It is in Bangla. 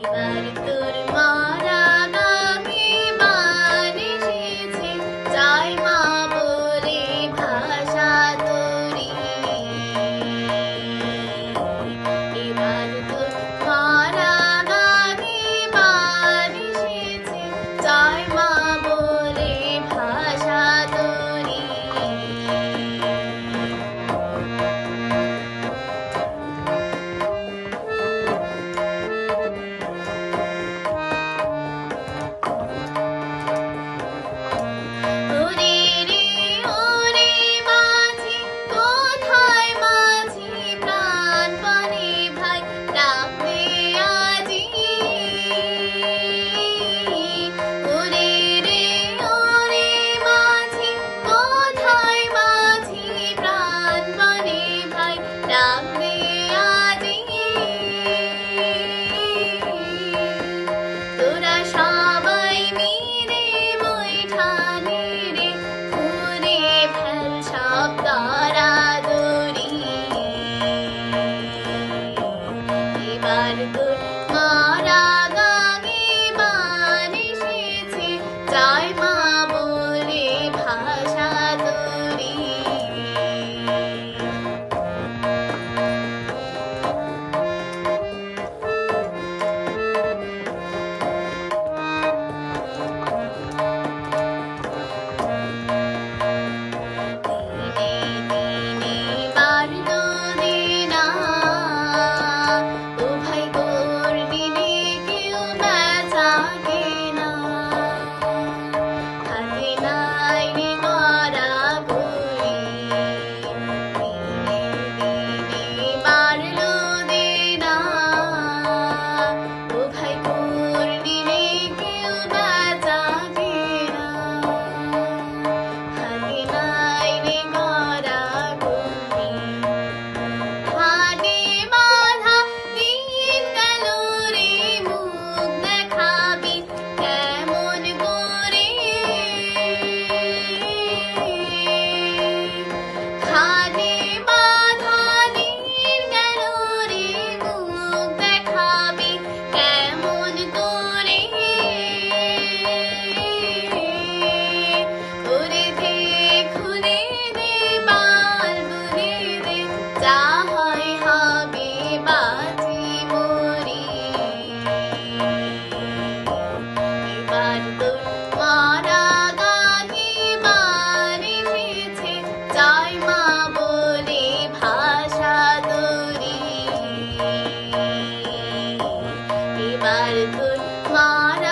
এবার তোর মারা গামে মান এসেছে, জয় মা বলে ভাষা তোরি। এবার তোর মারা গামে মান এসেছে, জয় মা বলে ভাষা তোরি। ওরে রে ওরে মাঝি, কোথায় মাঝি প্রাণপণে ভাই ডাকবে আজি। ওরে রে ওরে মাঝি, কোথায় মাঝি প্রাণপণে ভাই ডাকবে আজি। তোরা সবাই মিলে বৈঠানে রে ঘুরে ফেল সব দরাদরি। এবার তোর মারা গামে মান এসেছে, জয় মা বলে ভাষা তোরি। দিনে দিনে বাড়লো দেনা, ও ভাই তোর দিনে কেউ বেচা কেনা। হাতে নাই রে গড়াগড়ি, দিনে দিনে বাড়লো দেনা, ও ভাই তোর দিনে কেউ বেচা কেনা। হাতে নাই রে গড়াগড়ি, হাটে বাঁধা দিন গেল রে, মুখ দেখাবি কেমন করে। হাটে বাঁধা দিন গেল রে, মুখ দেখাবি কেমন করে। ওরে দে খুলে দে বাল বুলে দে, যা হয় হবে বাজি মরি। এবার তোর মারা গামে মান এসেছে, জয় মা বলে ভাষা তোরি। এবার তোর মারা